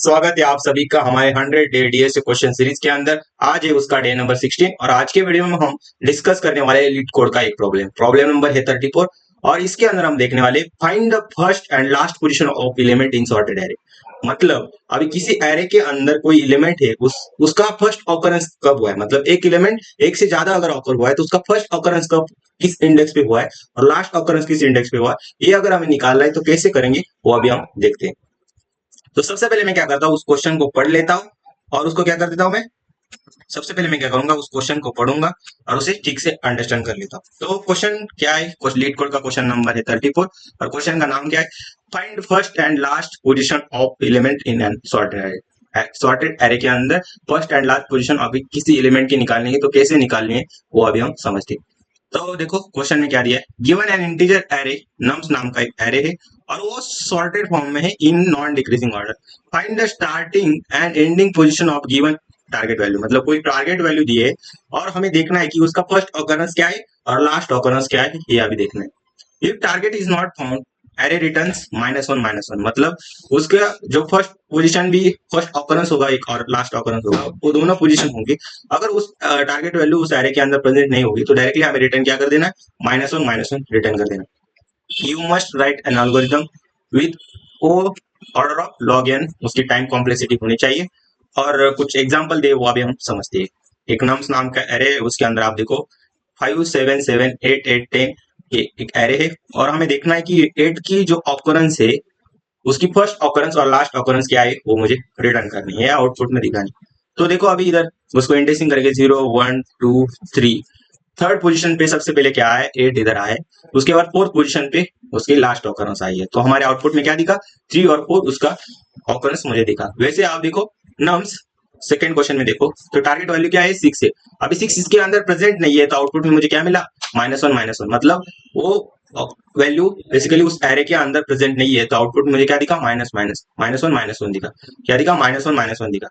स्वागत है आप सभी का हमारे 100 डे डीएस क्वेश्चन सीरीज के अंदर। आज है उसका डे नंबर 16 और आज के वीडियो में हम डिस्कस करने वाले हैं लीड कोड का एक प्रॉब्लम नंबर है 34 और इसके अंदर हम देखने वाले find the first and last position of element in sorted array. मतलब अभी किसी एरे के अंदर कोई एलिमेंट है उसका फर्स्ट ऑकरेंस कब हुआ है, मतलब एक एलिमेंट एक से ज्यादा अगर ऑकर हुआ है तो उसका फर्स्ट ऑकरेंस कब किस इंडेक्स पे हुआ है और लास्ट ऑकरेंस किस इंडेक्स पे हुआ है, ये अगर हमें निकालना है तो कैसे करेंगे वो अभी हम देखते हैं। तो सबसे पहले मैं क्या करता हूँ, उस क्वेश्चन को पढ़ लेता हूँ और उसको क्या कर देता हूँ मैं। सबसे पहले मैं क्या करूंगा, उस क्वेश्चन को पढ़ूंगा और उसे ठीक से अंडरस्टैंड कर लेता हूँ। तो क्वेश्चन क्या है, लीड कोड का क्वेश्चन नंबर है 34 और क्वेश्चन का नाम क्या है, find first and last position of element in an sorted array. Sorted array के अंदर फर्स्ट एंड लास्ट पोजीशन अभी किसी एलिमेंट की निकालनी है, तो कैसे निकालनी है वो अभी हम समझते हैं। तो देखो क्वेश्चन में क्या दिया है, given an integer array, nums नाम का एक एरे है और वो सॉर्टेड फॉर्म में है in non decreasing order. Find the starting and ending position of given target value, मतलब कोई टारगेट वैल्यू दिए है और हमें देखना है कि उसका फर्स्ट ऑकरेंस क्या है और लास्ट ऑकरेंस क्या है, ये अभी देखना है। If target is not found array returns -1 मतलब उसका जो फर्स्ट पोजीशन भी फर्स्ट ऑकरेंस होगा एक और लास्ट ऑकरेंस होगा, वो दोनों पोजीशन होंगे। अगर उस टारगेट वैल्यू उस एरे के अंदर प्रेजेंट नहीं होगी तो डायरेक्टली हमें रिटर्न क्या कर देना है, -1 रिटर्न कर देना। You must write an algorithm with O order of log N, उसकी टाइम कॉम्प्लेक्सिटी होनी चाहिए और कुछ एग्जांपल दे वो अभी हम समझते हैं। एक नम्स नाम का एरे है, उसके अंदर आप देखो 5 7 7 8 8 10 ये एक एरे है और हमें देखना है कि 8 की जो ऑकरेंस है उसकी फर्स्ट ऑकरेंस और लास्ट ऑकरेंस क्या है वो मुझे रिटर्न करनी है, आउटपुट में दिखानी। तो देखो अभी इधर उसको इंडेक्सिंग करके 0 1 2 3, थर्ड पोजीशन पे सबसे पहले क्या है 8 इधर आए, उसके बाद फोर्थ पोजीशन पे उसकी लास्ट ऑकरेंस आई है। तो हमारे आउटपुट में क्या दिखा, 3 और 4 उसका ऑकरेंस मुझे दिखा। वैसे आप देखो नम्स सेकंड क्वेश्चन में देखो तो टारगेट वैल्यू क्या है 6 है, अभी 6 इसके अंदर प्रेजेंट नहीं है तो आउटपुट में मुझे क्या मिला -1 मतलब वो वैल्यू बेसिकली उस एरे के अंदर प्रेजेंट नहीं है तो आउटपुट मुझे क्या दिखा -1 दिखा। क्या दिखा -1 दिखा।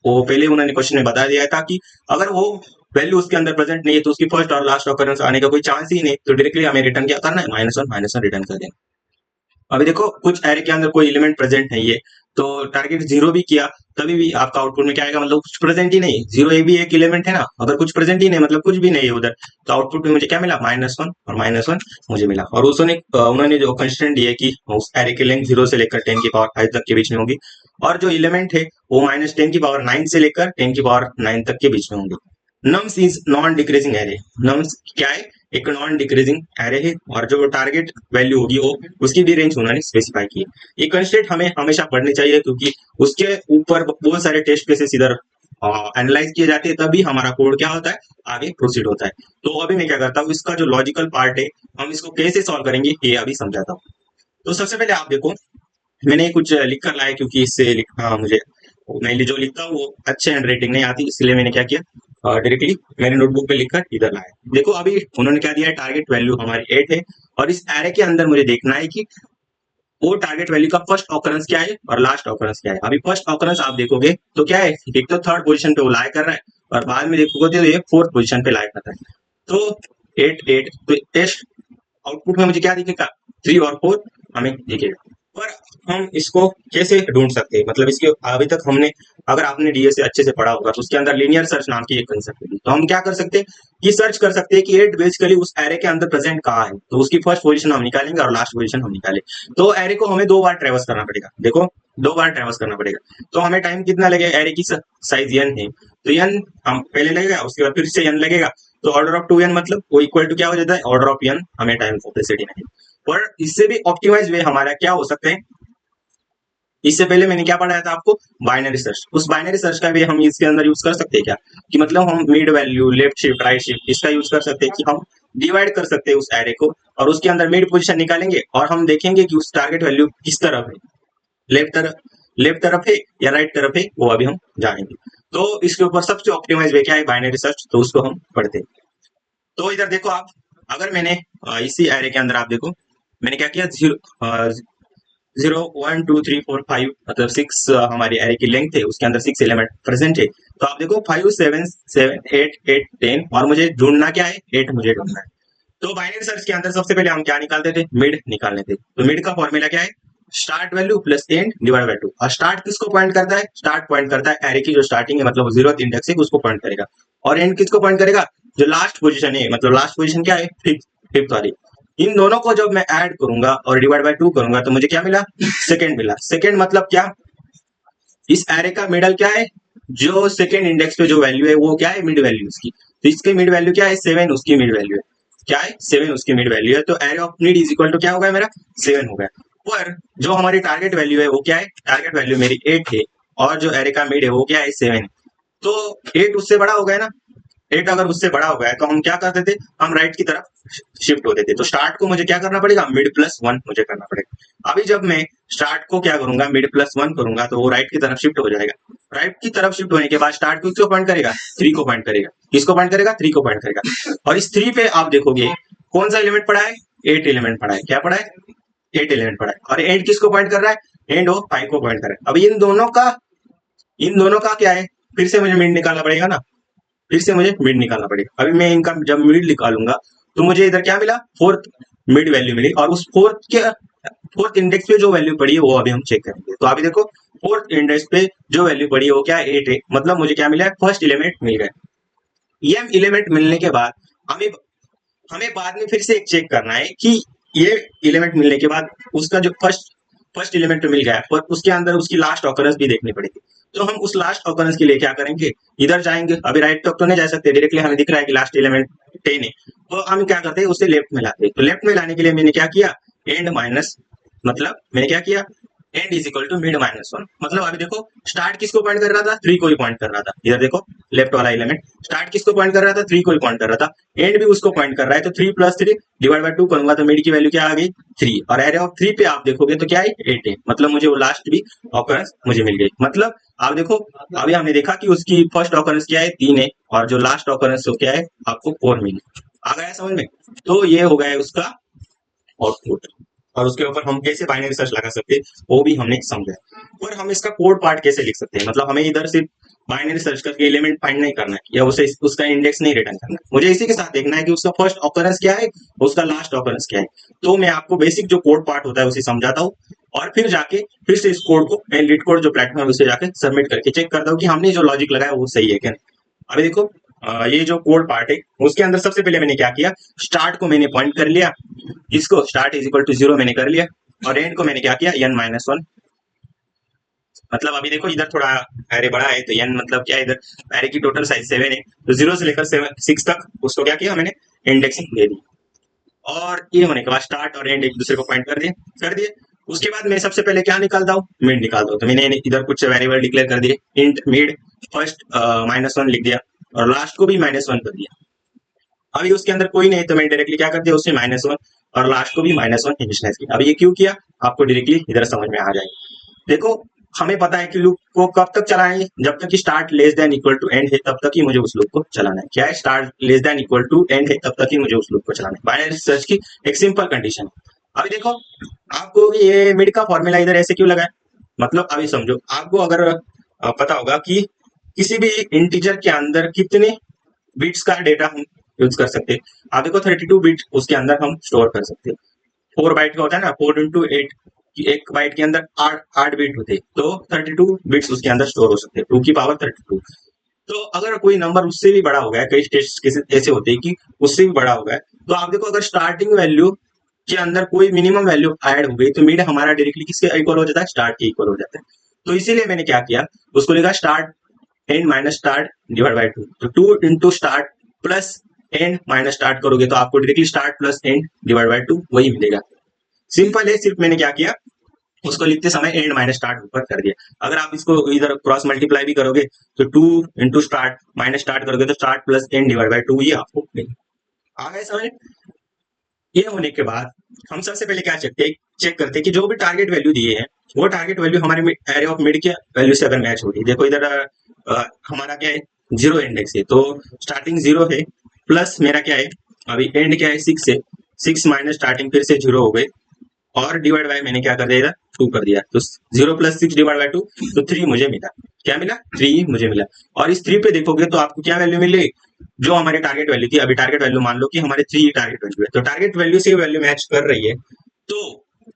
वो पहले उन्होंने क्वेश्चन में बता दिया था कि अगर वो वैल्यू उसके अंदर प्रेजेंट नहीं है तो उसकी फर्स्ट और लास्ट ऑकरेंस आने का कोई चांस ही नहीं, तो डायरेक्टली हमें रिटर्न क्या करना है, -1 रिटर्न कर देना। अभी देखो कुछ एरे के अंदर कोई एलिमेंट प्रेजेंट नहीं है तो टारगेट 0 भी किया तभी भी आपका आउटपुट में क्या आएगा, मतलब कुछ प्रेजेंट ही नहीं। 0 भी एक एलिमेंट है ना, अगर कुछ प्रेजेंट ही नहीं मतलब कुछ भी नहीं है उधर तो आउटपुट में मुझे क्या मिला, -1 और -1 मुझे मिला। और उन्होंने जो कंस्ट्रेंट दिया कि उस एरे की लेंथ 0 से लेकर 10 की पावर 5 तक के बीच में होगी और जो एलिमेंट है वो -10 की पावर 9 से लेकर 10 की पावर 9 तक के बीच में होंगे। Nums is non decreasing array, nums क्या है, एक नॉन डिक्रीजिंग एरे है और जो टारगेट वैल्यू होगी वो उसकी भी रेंज उन्होंने स्पेसिफाई की है। ये कंस्ट्रेंट हमें हमेशा पढ़नी चाहिए क्योंकि उसके ऊपर बहुत सारे टेस्ट केसेस इधर एनालाइज किए जाते हैं, तभी हमारा कोड क्या होता है आगे प्रोसीड होता है। तो अभी मैं क्या करता हूँ, इसका जो लॉजिकल पार्ट है हम इसको कैसे सॉल्व करेंगे ये अभी समझाता हूँ। तो सबसे पहले आप देखो मैंने कुछ लिख कर लाया क्योंकि इससे लिखना मुझे, मैं जो लिखता हूँ वो अच्छे हैंड राइटिंग नहीं आती, इसलिए मैंने क्या किया डायरेक्टली मैंने नोटबुक पे लिखकर इधर लाया। देखो अभी उन्होंने क्या दिया है, टारगेट वैल्यू हमारी 8 है और इस एरे के अंदर मुझे देखना है कि वो टारगेट वैल्यू का फर्स्ट ऑकरेंस क्या है और लास्ट ऑकरेंस क्या है। अभी फर्स्ट ऑकरेंस आप देखोगे तो क्या है, एक तो थर्ड पोजीशन पे वो लाई कर रहा है और बाद में देखोगे तो ये फोर्थ पोजीशन पे लाई कर रहा है। तो 8 8 तो टेस्ट आउटपुट में मुझे क्या दिखेगा, 3 और 4 हमें दिखेगा। पर हम इसको कैसे ढूंढ सकते हैं, मतलब इसके अभी तक हमने, अगर आपने डीएसए अच्छे से पढ़ा होगा तो उसके अंदर लीनियर सर्च नाम की एक कंसेप्ट है। तो हम क्या कर सकते हैं कि सर्च कर सकते हैं कि 8 बेसिकली उस एरे के अंदर प्रेजेंट कहाँ है, तो उसकी फर्स्ट पोजीशन हम निकालेंगे और लास्ट पोजीशन हम निकालें। तो एरे को हमें 2 बार ट्रेवर्स करना पड़ेगा, देखो 2 बार ट्रेवर्स करना पड़ेगा। तो हमें टाइम कितना लगेगा, एरे की साइज n है तो n हम पहले लगेगा उसके बाद फिर से n लगेगा, तो ऑर्डर ऑफ 2n मतलब वो इक्वल टू क्या हो जाता है, ऑर्डर ऑफ n हमें टाइम कॉम्प्लेक्सिटी नहीं। पर इससे भी ऑप्टिमाइज वे हमारा क्या हो सकता है, इससे पहले मैंने क्या पढ़ाया था आपको, बाइनरी सर्च। उस बाइनरी सर्च का भी हम इसके अंदर यूज कर सकते हैं क्या, कि मतलब हम mid value left shift right shift इसका यूज कर सकते हैं कि हम डिवाइड कर सकते हैं उस एरे को और उसके अंदर मिड पोजीशन निकालेंगे और हम देखेंगे कि उस टारगेट वैल्यू किस तरफ है, लेफ्ट तरफ है या राइट तरफ है, वो अभी हम जानेंगे। तो इसके ऊपर सबसे ऑप्टिमाइज वे क्या है, बाइनरी सर्च, तो उसको हम पढ़ते हैं। तो इधर देखो आप, अगर मैंने इसी एरे के अंदर आप देखो मैंने क्या किया, 0 1 2 3 4 5 मतलब 6 हमारी एरे की लेंथ है, उसके अंदर 6 एलिमेंट प्रेजेंट है। तो आप देखो 5 7 7 8 8 10 और मुझे ढूंढना क्या है, 8 मुझे ढूंढना है। तो बाइनरी सर्च के अंदर सबसे पहले हम क्या निकालते थे, मिड निकालने थे। तो मिड का फॉर्मूला क्या है, start value plus and divide by 2। और स्टार्ट किसको पॉइंट करता है? स्टार्ट पॉइंट करता है एरे की जो स्टार्टिंग है, मतलब 0th इंडेक्स है उसको पॉइंट करेगा। और एंड किसको पॉइंट करेगा? जो लास्ट पोजीशन है, मतलब लास्ट पोजीशन क्या है? फिफ्थ वाली। इन दोनों को जब मैं ऐड करूंगा और डिवाइड बाय 2 करूंगा तो मुझे क्या मिला? सेकंड मिला। सेकंड मतलब क्या? इस एरे का मिडल क्या है? जो सेकंड इंडेक्स पे जो वैल्यू है वो क्या है? मिड वैल्यू उसकी। तो इसकी मिड वैल्यू क्या है? 7 उसकी मिड वैल्यू है। क्या है? 7 उसकी मिड वैल्यू है। तो array of mid is equal to क्या हो गया मेरा? 7 हो गया। पर जो हमारी टारगेट वैल्यू है वो क्या है? टारगेट वैल्यू मेरी 8 है और जो एरे का मिड है वो क्या है? 7 है। तो 8 उससे बड़ा हो गया ना। 8 अगर उससे बड़ा हो गया तो हम क्या करते थे? हम राइट की तरफ शिफ्ट होते थे। तो स्टार्ट को मुझे क्या करना पड़ेगा? मिड प्लस 1 मुझे करना पड़ेगा। अभी जब मैं स्टार्ट को क्या करूंगा? मिड प्लस 1 करूंगा तो वो राइट की तरफ शिफ्ट हो जाएगा। राइट की तरफ शिफ्ट होने के बाद स्टार्ट को किसको पॉइंट करेगा? 3 को पॉइंट करेगा। किसको पॉइंट करेगा? 3 को पॉइंट करेगा। और इस 3 पे आप देखोगे कौन सा एलिमेंट पड़ा है? 8 एलिमेंट पड़ा है। क्या पड़ा है? 8 एलिमेंट पड़ा है। और एंड किसको पॉइंट कर रहा है? एंड ऑफ 5 को पॉइंट कर रहा है। अब इन दोनों का क्या है? फिर से मुझे मिड निकालना पड़ेगा ना। फिर से मुझे मिड निकालना पड़ेगा। अभी मैं इनका जब मिड निकालूंगा तो मुझे इधर क्या मिला? फोर्थ मिड वैल्यू मिली। और उस फोर्थ इंडेक्स पे जो वैल्यू पड़ी है वो अभी हम चेक करेंगे। तो अभी देखो फोर्थ इंडेक्स पे जो वैल्यू पड़ी है वो क्या है? 8 है। मतलब मुझे क्या मिला है? फर्स्ट एलिमेंट मिल गया। ये एलिमेंट मिलने के बाद हमें हमें बाद में फिर से एक चेक करना है कि ये एलिमेंट मिलने के बाद उसका जो फर्स्ट फर्स्ट एलिमेंट मिल गया पर उसके अंदर उसकी लास्ट ऑकरेंस भी देखनी पड़ेगी। तो हम उस लास्ट ऑकरेंस के लिए क्या करेंगे? इधर जाएंगे। अभी राइट तक तो नहीं जा सकते डायरेक्टली, हमें दिख रहा है कि लास्ट एलिमेंट 10 है। तो हम क्या करते हैं? उसे लेफ्ट में लाते हैं। तो लेफ्ट में लाने के लिए मैंने क्या किया? एंड माइनस, मतलब मैंने क्या किया? End is equal to mid minus 1। मतलब अभी देखो स्टार्ट किसको पॉइंट कर रहा था? 3 को ही पॉइंट कर रहा था। इधर देखो लेफ्ट वाला एलिमेंट स्टार्ट किसको पॉइंट कर रहा था? 3 को ही पॉइंट कर रहा था। एंड भी उसको पॉइंट कर रहा है। तो 3 प्लस 3 डिवाइड बाय 2 करूंगा तो मिड की वैल्यू क्या आ गई? 3। और एरे ऑफ 3 पे आप देखोगे तो क्या है? 8 है। मतलब मुझे वो लास्ट भी ऑकरेंस मुझे मिल गई। मतलब आप देखो अभी हमने देखा कि उसकी फर्स्ट ऑकरेंस क्या है? 3 है। और जो लास्ट ऑकरेंस तो क्या है? आपको 4 मिली। आ गया समझ में? तो ये हो गया उसका आउटपुट। और उसके ऊपर हम कैसे बाइनरी सर्च लगा सकते हैं वो भी हमने समझा। और हम इसका कोड पार्ट कैसे लिख सकते हैं? मतलब हमें इधर सिर्फ बाइनरी सर्च करके एलिमेंट फाइंड नहीं करना है या उसे उसका इंडेक्स नहीं रिटर्न करना है। मुझे इसी के साथ देखना है कि उसका फर्स्ट ऑकरेंस क्या है, उसका लास्ट ऑकरेंस क्या है। तो मैं आपको बेसिक जो कोड पार्ट होता है उसे समझाता हूँ और फिर जाके फिर से इस कोड को मैं लीड कोड जो प्लेटफॉर्म है उसे जाके सबमिट करके चेक करता हूँ कि हमने जो लॉजिक लगाया वो सही है क्या नहीं। अभी देखो ये जो कोड पार्ट है उसके अंदर सबसे पहले मैंने क्या किया? स्टार्ट को मैंने पॉइंट कर लिया। इसको स्टार्ट इज इक्वल टू 0 मैंने कर लिया। और एंड को मैंने क्या किया? n minus 1। मतलब अभी देखो इधर थोड़ा एरे बड़ा है तो n मतलब क्या है? इधर एरे की टोटल साइज 7 है। तो 0 से लेकर 6 तक उसको क्या किया मैंने? इंडेक्सिंग दे दी। और ये होने के बाद स्टार्ट और एंड एक दूसरे को पॉइंट कर दिए। उसके बाद मैं सबसे पहले क्या निकालता हूँ? मिड निकालता हूँ। तो मैंने इधर कुछ वेरिएबल डिक्लेयर कर दिए। इंट मिड फर्स्ट -1 लिख दिया और लास्ट को भी -1 कर दिया। अभी उसके अंदर कोई नहीं तो मैं डायरेक्टली क्या कर दिया? उससे -1 और लास्ट को भी -1 इनिशियलाइज किया। अब ये क्यों किया? आपको डायरेक्टली इधर समझ में आ जाएगा। देखो हमें पता है कि लूप को कब तक चलाएंगे? जब तक कि start less than equal to end है तब तक ही मुझे उस लूप को चलाना है। क्या है? Start less than equal to end है तब तक ही मुझे उस लूप को चलाना है। बाइनरी सर्च की एक सिंपल कंडीशन है। अभी देखो आपको ये मिड का फॉर्मूला इधर ऐसे क्यों लगा है? मतलब अभी समझो, आपको अगर पता होगा कि किसी भी इंटीजर के अंदर कितने बिट्स का डेटा हम यूज कर सकते हैं। आप देखो 32 बिट उसके अंदर हम स्टोर कर सकते हैं। 4 बाइट का होता है ना, 4 इंटू 8, एक बाइट के अंदर 8 बिट होते हैं। तो 32 बिट्स उसके अंदर स्टोर हो सकते हैं, 2 की पावर 32। तो अगर कोई नंबर उससे भी बड़ा हो गया, कई केसेस ऐसे होते हैं कि उससे भी बड़ा हो गया, तो आप देखो अगर स्टार्टिंग वैल्यू के अंदर कोई मिनिमम वैल्यू ऐड हो गई तो मिड हमारा डायरेक्टली किसके इक्वल हो जाता है? स्टार्ट के इक्वल हो जाता है। तो इसीलिए मैंने क्या किया? उसको लिखा start and minus start divide by 2। तो 2 into start plus and minus start करोगे तो आपको directly start plus and divide by 2 वही मिलेगा। सिंपल है। सिर्फ मैंने क्या किया? उसको लिखते समय एंड माइनस स्टार्ट ऊपर कर दिया। अगर आप इसको इधर क्रॉस मल्टीप्लाई भी करोगे तो 2 इंटू स्टार्ट माइनस स्टार्ट करोगे तो start plus and divide by 2 ही आपको मिलेगा। आ गए समझ? ये होने के बाद हम सबसे पहले क्या चेक करते हैं कि जो भी टारगेट वैल्यू दिए हैं वो टारगेट वैल्यू हमारे एरे ऑफ मिड के वैल्यू से अगर मैच होगी। देखो इधर हमारा क्या है? 0 इंडेक्स है तो स्टार्टिंग 0 है प्लस मेरा क्या है? अभी एंड क्या है? 6 है। 6 माइनस स्टार्टिंग फिर से 0 हो गए और डिवाइड बाय मैंने क्या कर दिया? इधर 2 कर दिया। तो 0 प्लस 6 डिवाइड बाय 2 तो 3 मुझे मिला। क्या मिला? 3 मुझे मिला। और इस 3 पे देखोगे तो आपको क्या वैल्यू मिली? जो हमारी टारगेट वैल्यू थी। अभी टारगेट वैल्यू मान लो कि हमारे 3 टारगेट वैल्यू है तो टारगेट वैल्यू से वैल्यू मैच कर रही है तो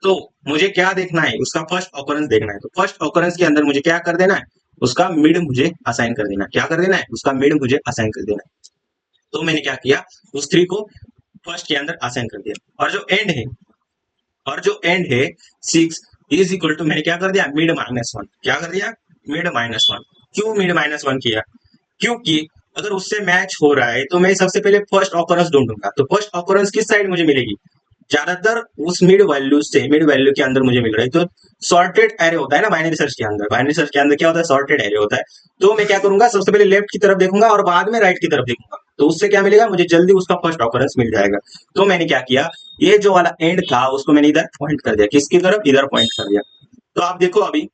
तो मुझे क्या देखना है, उसका फर्स्ट ऑकरेंस देखना है। तो फर्स्ट ऑकरेंस के अंदर मुझे क्या कर देना है, उसका मिड मुझे असाइन कर देना है। क्या कर देना है, उसका मिड मुझे असाइन कर देना है। तो मैंने क्या किया, उस 3 को फर्स्ट के अंदर असाइन कर दिया। और जो एंड है 6 इज इक्वल टू, मैंने क्या कर दिया, मिड -1। क्या कर दिया, मिड -1। क्यों मिड -1 किया, क्योंकि अगर उससे मैच हो रहा है तो मैं सबसे पहले फर्स्ट ऑकरेंस ढूंढूंगा। तो फर्स्ट ऑकरेंस किस साइड मुझे मिलेगी, ज्यादातर उस मिड वैल्यू के अंदर मुझे मिल रहा है। तो सॉर्टेड एरे होता है ना बाइनरी सर्च के अंदर क्या होता है, सॉर्टेड एरे होता है। तो मैं क्या करूंगा, सबसे पहले लेफ्ट की तरफ देखूंगा और बाद में राइट की तरफ देखूंगा। तो उससे क्या मिलेगा, मुझे जल्दी उसका फर्स्ट ऑकरेंस मिल जाएगा। तो मैंने क्या किया, ये जो वाला एंड था उसको मैंने इधर पॉइंट कर दिया, किसकी तरफ, इधर पॉइंट कर दिया। तो आप देखो अभी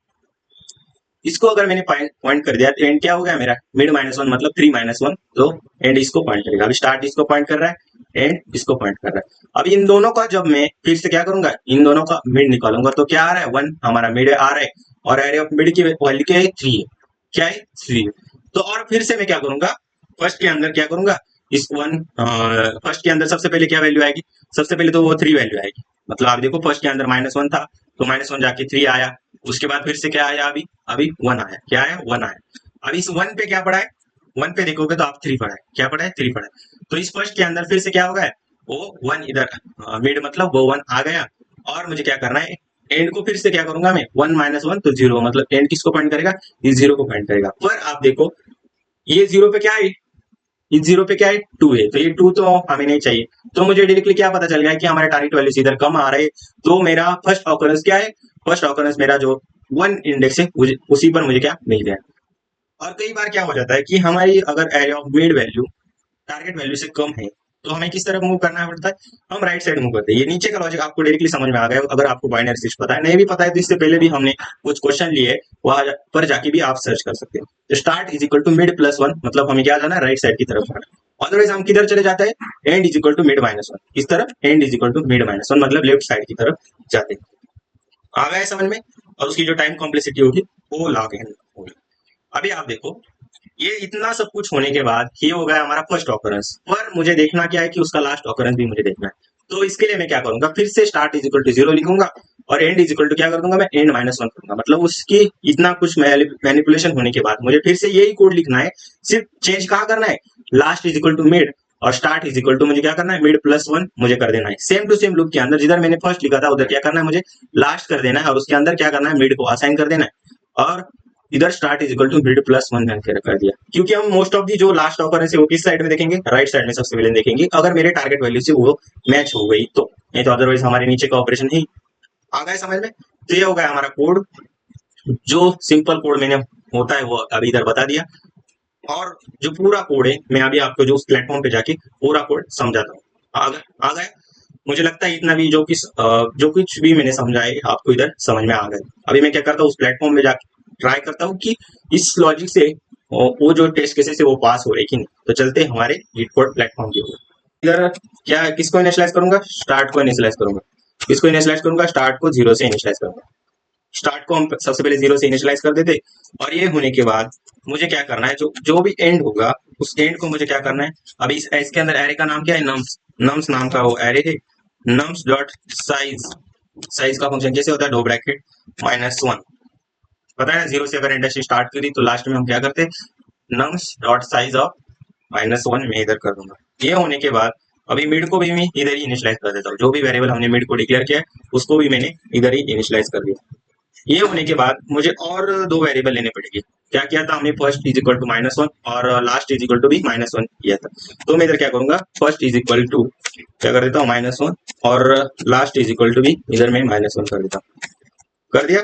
इसको अगर मैंने पॉइंट कर दिया तो एंड क्या हो गया मेरा, मिड -1 मतलब 3 - 1। तो एंड इसको पॉइंट करेगा। अभी स्टार्ट इसको पॉइंट कर रहा है, एंड इसको पॉइंट कर रहा है। अब इन दोनों का जब मैं फिर से क्या करूंगा, इन दोनों का मिड निकालूंगा तो क्या आ रहा है, 1 हमारा मिड आ रहा है। और एरे ऑफ मिड की वैल्यू क्या है, 3 है। क्या है, 3 है। तो और फिर से मैं क्या करूंगा, फर्स्ट के अंदर क्या करूंगा, इस फर्स्ट के अंदर सबसे पहले क्या वैल्यू आएगी, सबसे पहले तो वो 3 वैल्यू आएगी। मतलब आप देखो फर्स्ट के अंदर -1 था, तो -1 जाके 3 आया। उसके बाद फिर से क्या आया, अभी अभी 1 आया। क्या आया, 1 आया। अब इस 1 पे क्या पड़ा है, 1 पे देखोगे तो आप 3 पड़ा है। क्या पड़ा है, 3 पड़ा है। तो इस फर्स्ट के अंदर फिर से क्या होगा, वो 1 इधर मिड मतलब वो 1 आ गया। और मुझे क्या करना है, एंड को फिर से क्या करूंगा मैं, 1 -1 तो 0, मतलब एंड किसको पॉइंट करेगा, इस 0 को पॉइंट करेगा। पर आप देखो ये 0 पे क्या है, इस 0 पे क्या है, 2 है। तो ये 2 तो हमें नहीं चाहिए। तो मुझे डायरेक्टली क्या पता चल गया कि हमारे टारगेट वैल्यू से इधर कम आ रहे। तो मेरा फर्स्ट ऑकरेंस क्या है, फर्स्ट ऑकरेंस मेरा जो 1 इंडेक्स है उसी पर मुझे क्या मिल गया। और कई बार क्या हो जाता है कि हमारी अगर area of mid value target value से कम है, तो हमें किस तरफ मूव करना पड़ता है, हम राइट साइड मूव करते हैं। ये नीचे का लॉजिक आपको डायरेक्टली समझ में आ गया। अगर आपको बाइनरी सर्च पता है, नहीं भी पता है तो इससे पहले भी हमने कुछ क्वेश्चन लिए, वहां पर जाके भी आप सर्च कर सकते हैं। Start is equal to mid +1, मतलब हमें क्या जाना है, राइट साइड की तरफ जाना है। अदरवाइज हम किधर चले जाते हैं, end is equal to mid -1, किस तरफ, end is equal to mid -1 मतलब लेफ्ट साइड की तरफ जाते हैं। आ गया समझ में। और उसकी जो टाइम कॉम्प्लेक्सिटी होगी वो log n होगी। अभी आप देखो, ये इतना सब कुछ होने के बाद ये हो गया हमारा फर्स्ट ऑकरेंस। पर मुझे देखना क्या है कि उसका लास्ट ऑकरेंस भी मुझे देखना है। तो इसके लिए मैं क्या करूंगा, फिर से स्टार्ट इज इक्वल टू 0 लिखूंगा और एंड इज इक्वल टू क्या कर दूंगा, मैं एंड -1 करूंगा। मतलब उसकी इतना कुछ मैनिपुलेशन होने के बाद मुझे फिर से यही कोड लिखना है। सिर्फ चेंज कहाँ करना है, last is equal to mid और स्टार्ट इज इक्वल टू मुझे क्या करना है, मिड +1 मुझे कर देना है। सेम टू सेम लूप के अंदर जिधर मैंने फर्स्ट लिखा था उधर क्या करना है, मुझे लास्ट कर देना है। और उसके अंदर क्या करना है, मिड को असाइन कर देना है। और इधर start is equal to mid +1 मैंने कर दिया। क्योंकि हम मोस्ट ऑफ दी जो लास्ट ऑकरेंस है वो किस साइड में देखेंगे, राइट साइड में सबसे पहले देखेंगे, अगर मेरे टारगेट वैल्यू से वो मैच हो गई तो। नहीं तो अदरवाइज हमारे नीचे का ऑपरेशन ही आ गया समझ में। तो ये हो गया हमारा कोड। जो सिंपल कोड मैंने होता है वो अभी इधर बता दिया। और जो पूरा कोड है मैं अभी आपको जो उस प्लेटफॉर्म पे जाके पूरा कोड समझाता हूँ। आ गया। मुझे लगता है इतना भी जो कुछ भी मैंने समझा है आपको इधर समझ में आ गया। अभी मैं क्या करता हूँ, उस प्लेटफॉर्म में जाके ट्राई करता हूँ कि इस लॉजिक से वो जो टेस्ट केसेस है वो पास हो रहे कि नहीं। तो चलते हैं हमारे लीड कोड प्लेटफॉर्म के ऊपर। इधर क्या किसको इनिशियलाइज करूंगा, स्टार्ट को इनिशियलाइज करूंगा। किसको इनिशियलाइज करूंगा, स्टार्ट को 0 से इनिशियलाइज करूंगा। स्टार्ट को हम सबसे पहले 0 से इनिशियलाइज कर देते। और ये होने के बाद मुझे क्या करना है, जो जो भी एंड होगा उस एंड को मुझे क्या करना है। अभी इसके अंदर एरे का नाम क्या है, नम्स। नम्स नाम का वो एरे है। नम्स डॉट साइज, साइज का फंक्शन कैसे होता है, 2 ब्रैकेट -1। पता है ना, 0 से अगर इंडस्ट्री स्टार्ट करी तो लास्ट में हम क्या करते हैं, नम्स डॉट साइज ऑफ -1 में इधर कर दूंगा। ये होने के बाद अभी मिड को भी मैं इधर ही इनिशियलाइज कर देता हूँ। जो भी वेरिएबल हमने मिड को डिक्लेयर किया है उसको भी मैंने इधर ही इनिशियलाइज कर दिया। ये होने के बाद मुझे और 2 वेरिएबल लेने पड़ेंगे। क्या किया था हमने, फर्स्ट इज इक्वल टू -1 और लास्ट इज इक्वल टू भी -1 किया था। तो मैं इधर क्या करूंगा, फर्स्ट इज इक्वल टू क्या कर देता हूँ, -1 और लास्ट इज इक्वल टू भी इधर मैं -1 कर देता हूँ। कर दिया।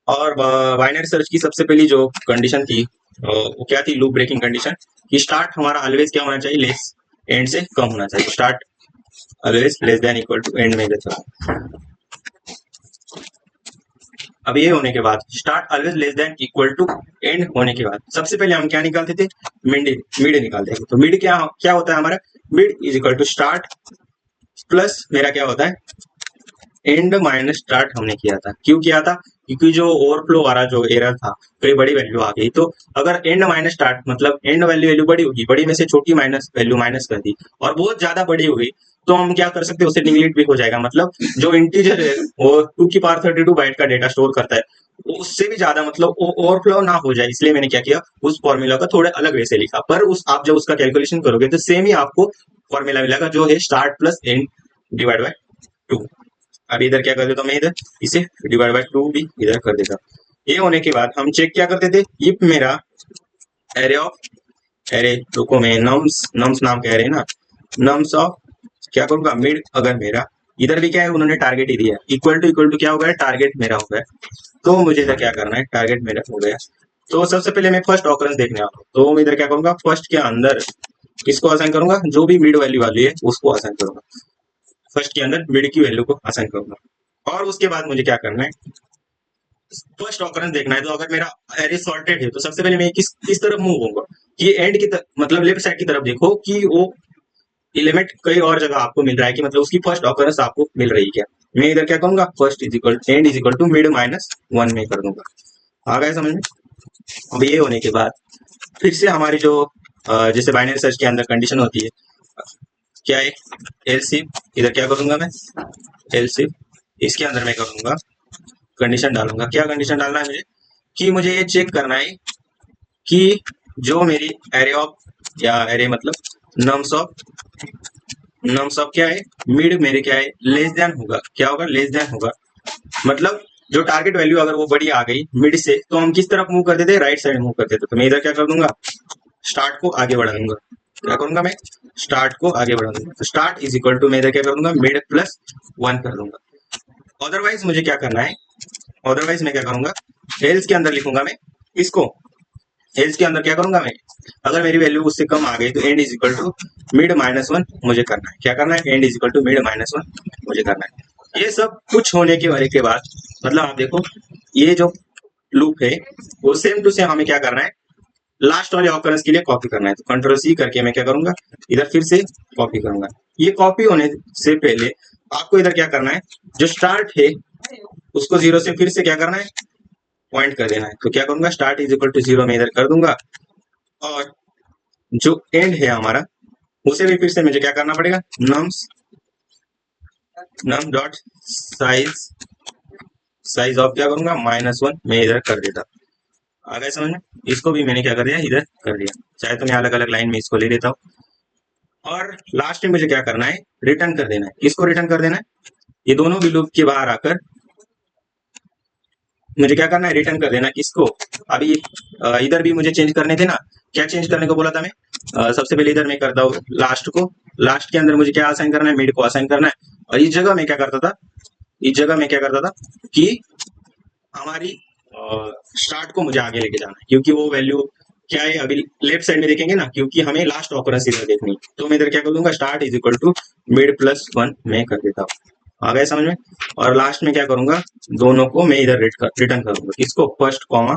और बाइनरी सर्च की सबसे पहली जो कंडीशन थी वो क्या थी, लूप ब्रेकिंग कंडीशन, कि स्टार्ट हमारा ऑलवेज क्या होना चाहिए, लेस एंड से कम होना चाहिए। Start always less than equal to end में देता हूँ। अब ये होने के बाद start always less than equal to end होने के बाद सबसे पहले हम क्या निकालते थे, मिड मिड निकालते थे। तो मिड क्या क्या होता है हमारा, mid is equal to start plus मेरा क्या होता है, एंड माइनस स्टार्ट हमने किया था। क्यों किया था, क्योंकि जो ओवरफ्लो वाला जो एरर था, कोई बड़ी वैल्यू आ गई तो अगर एंड माइनस स्टार्ट मतलब एंड वैल्यू बड़ी होगी, बड़ी में से छोटी माइनस वैल्यू माइनस कर दी और बहुत ज्यादा बड़ी हो गई तो हम क्या कर सकते हैं, उससे निगलेक्ट भी हो जाएगा। मतलब जो इंटीजर है वो 2 की पावर 32 बाइट का डेटा स्टोर करता है, वो उससे भी ज्यादा मतलब ओवरफ्लो ना हो जाए, इसलिए मैंने क्या किया, उस फॉर्मूला का थोड़े अलग वे से लिखा। पर उस आप जब उसका कैलकुलेशन करोगे तो सेम ही आपको फॉर्मूला मिलेगा, जो है start plus and divide by 2। अब इधर क्या कर देता हूँ मैं, इधर इसे डिवाइड बाय 2 भी इधर कर देता हूँ। ये होने के बाद हम चेक क्या करते थे, इफ मेरा एरे ऑफ एरे, रुको मैं नम्स नम्स नाम का एरे ना, नम्स ऑफ क्या करूंगा मिड, अगर मेरा इधर भी क्या है, उन्होंने टारगेट ही दिया, इक्वल टू क्या हो गया, टारगेट मेरा हो गया। तो मुझे इधर क्या करना है, टारगेट मेरा हो गया। तो सबसे पहले मैं फर्स्ट ऑकरेंस देखने आता हूँ, तो मैं इधर क्या करूंगा, फर्स्ट के अंदर किसको असाइन करूंगा, जो भी मिड वैल्यू वाली है उसको असाइन करूंगा। फर्स्ट के अंदर मिड की वैल्यू को असाइन करूंगा। और उसके बाद मुझे क्या करना है, फर्स्ट ऑकरेंस देखना है। तो अगर मेरा एरे सॉर्टेड है तो सबसे पहले मैं किस तरफ मूव होऊंगा, कि एंड की मतलब लेफ्ट साइड की तरफ देखो कि वो एलिमेंट कई और जगह आपको मिल रहा है, कि मतलब उसकी फर्स्ट ऑकरेंस आपको मिल रही है क्या। मैं इधर क्या करूंगा, first is equal end is equal to mid minus 1 में कर दूंगा। आ गया समझ में। अब ये होने के बाद फिर से हमारी जो जैसे बाइनरी सर्च के अंदर कंडीशन होती है, क्या है, एलसीफ, इधर क्या करूंगा मैं, एलसीफ, इसके अंदर मैं करूंगा कंडीशन डालूंगा। क्या कंडीशन डालना है मुझे, कि मुझे ये चेक करना है कि जो मेरी एरे ऑफ, या एरे मतलब नम्स ऑफ क्या है, मिड मेरे क्या है, लेस देन होगा, क्या होगा, लेस देन होगा। मतलब जो टारगेट वैल्यू अगर वो बड़ी आ गई मिड से, तो हम किस तरफ मूव करते थे, राइट साइड मूव करते थे। तो मैं इधर क्या कर दूंगा, स्टार्ट को आगे बढ़ा दूंगा। क्या करूंगा मैं, स्टार्ट को आगे बढ़ा दूंगा। तो स्टार्ट इज इक्वल टू मैं इधर क्या कर दूंगा, मिड प्लस 1 कर दूंगा। अदरवाइज मुझे क्या करना है, अदरवाइज मैं क्या करूंगा, एल्स के अंदर लिखूंगा मैं इसको, एल्स के अंदर क्या करूंगा मैं, अगर मेरी वैल्यू उससे कम आ गई तो end is equal to mid minus 1 मुझे करना है। क्या करना है, end is equal to mid minus 1 मुझे करना है। ये सब कुछ होने के वाले के बाद, मतलब आप देखो ये जो लूप है वो सेम टू सेम हमें क्या करना है, लास्ट वाले ऑकरेंस के लिए कॉपी करना है। तो कंट्रोल सी करके मैं क्या करूंगा, इधर फिर से कॉपी करूंगा। ये कॉपी होने से पहले आपको इधर क्या करना है, जो स्टार्ट है उसको 0 से फिर से क्या करना है, पॉइंट कर देना है। तो क्या करूंगा, स्टार्ट इज इक्वल टू 0 में इधर कर दूंगा, और जो एंड है हमारा उसे भी फिर से मुझे क्या करना पड़ेगा, num dot size, size of क्या करूंगा, -1 मैं इधर कर देता। आ गया समझ में। इसको भी मैंने क्या कर दिया, इधर कर दिया। चाहे तो मैं अलग अलग लाइन में इसको ले लेता हूँ। और लास्ट में मुझे क्या करना है, रिटर्न कर देना है। किसको रिटर्न कर देना है, ये दोनों भी लूप के बाहर आकर मुझे क्या करना है, रिटर्न कर देना। किसको, अभी इधर भी मुझे चेंज करने थे ना, क्या चेंज करने को बोला था मैं, सबसे पहले इधर मैं करता हूँ लास्ट को, लास्ट के अंदर मुझे क्या असाइन करना है, मिड को असाइन करना है। और इस जगह मैं क्या करता था, इस जगह मैं क्या करता था कि हमारी स्टार्ट को मुझे आगे लेके जाना है, क्योंकि वो वैल्यू क्या है, अभी लेफ्ट साइड में देखेंगे ना, क्योंकि हमें लास्ट ऑकरेंस इधर देखनी है। तो मैं इधर क्या कर दूंगा, start is equal to mid plus 1 मैं कर देता हूँ। आ गया समझ में। और लास्ट में क्या करूंगा, दोनों को मैं इधर रिटर्न करूंगा। किसको, फर्स्ट कॉमा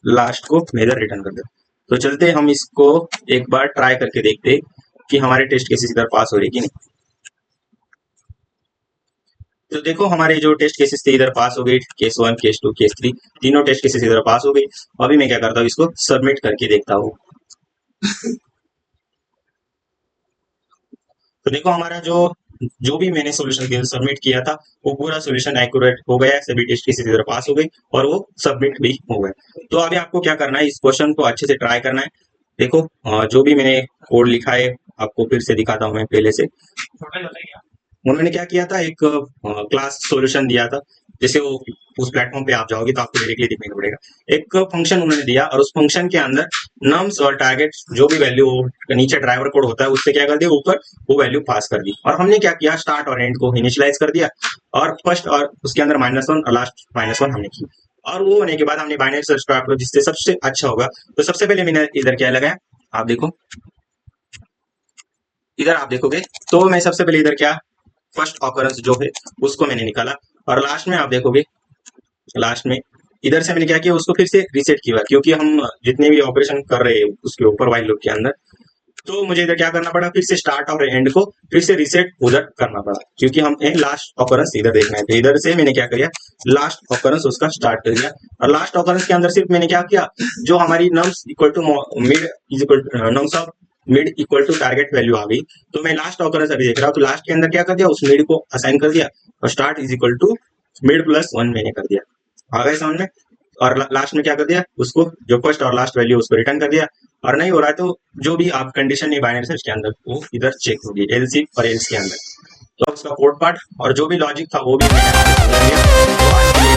लास्ट को मैं इधर रिटर्न कर दूंगा। तो चलते हम इसको एक बार ट्राई करके देखते कि हमारे टेस्ट केसेस इधर पास हो रही कि नहीं। तो देखो हमारे जो टेस्ट केसेस थे इधर पास हो गई, केस 1, केस 2, केस 3, तीनों टेस्ट केसेस इधर पास हो गई। अभी मैं क्या करता हूँ, इसको सबमिट करके देखता हूँ। तो देखो हमारा जो जो भी मैंने सोल्यूशन सबमिट किया था वो पूरा सोल्यूशन एक्यूरेट हो गया, सभी टेस्ट केसेस इधर पास हो गई और वो सबमिट भी हो गए। तो अभी आपको क्या करना है, इस क्वेश्चन को अच्छे से ट्राई करना है। देखो जो भी मैंने कोड लिखा है आपको फिर से दिखाता हूँ मैं पहले से। उन्होंने क्या किया था, एक क्लास सॉल्यूशन दिया था। जैसे वो उस प्लेटफॉर्म पे आप जाओगे तो आपको डायरेक्टली दिखने को पड़ेगा। एक फंक्शन उन्होंने दिया और उस फंक्शन के अंदर नम्स और टारगेट जो भी वैल्यू नीचे ड्राइवर कोड होता है उससे क्या कर दिया, ऊपर वो वैल्यू पास कर दी। और हमने क्या किया, स्टार्ट और एंड को इनिशियलाइज कर दिया, और फर्स्ट और उसके अंदर -1 और लास्ट -1 हमने की। और वो होने के बाद हमने बाइनरी सर्च का अप्रोच जिससे सबसे अच्छा होगा। तो सबसे पहले मैंने इधर क्या लगाया, आप देखो इधर आप देखोगे तो मैं सबसे पहले इधर क्या, फर्स्ट ऑकरेंस जो है उसको मैंने निकाला। और लास्ट में आप देखोगे, लास्ट में इधर से मैंने क्या किया, उसको फिर से रीसेट किया, क्योंकि हम जितने भी ऑपरेशन कर रहे हैं उसके ऊपर वाइल लूप के अंदर। तो मुझे इधर क्या करना पड़ा, फिर से स्टार्ट और एंड को फिर से रीसेट उधर करना पड़ा, क्योंकि हम लास्ट ऑकरेंस इधर देखना है। तो इधर से मैंने क्या किया, लास्ट ऑकरेंस उसका स्टार्ट कर दिया। और लास्ट ऑकरेंस के अंदर सिर्फ मैंने क्या किया, जो हमारी nums equal to mid is equal nums of mid equal to target value आ गई, तो मैं लास्ट ऑकरेंस अभी देख रहा हूँ, तो लास्ट के अंदर क्या कर दिया, उस मिड को असाइन कर दिया और start is equal to mid plus 1 मैंने कर दिया। आ गए समझ में। और लास्ट में क्या कर दिया, उसको जो फर्स्ट और लास्ट वैल्यू उसको रिटर्न कर दिया। और नहीं हो रहा है तो जो भी आप कंडीशन नहीं बाइनरी सर्च के अंदर वो इधर चेक होगी एल्स और एल्स के अंदर। तो उसका कोड पार्ट और जो भी लॉजिक था वो भी मैंने आपको समझा दिया। तो आज के लिए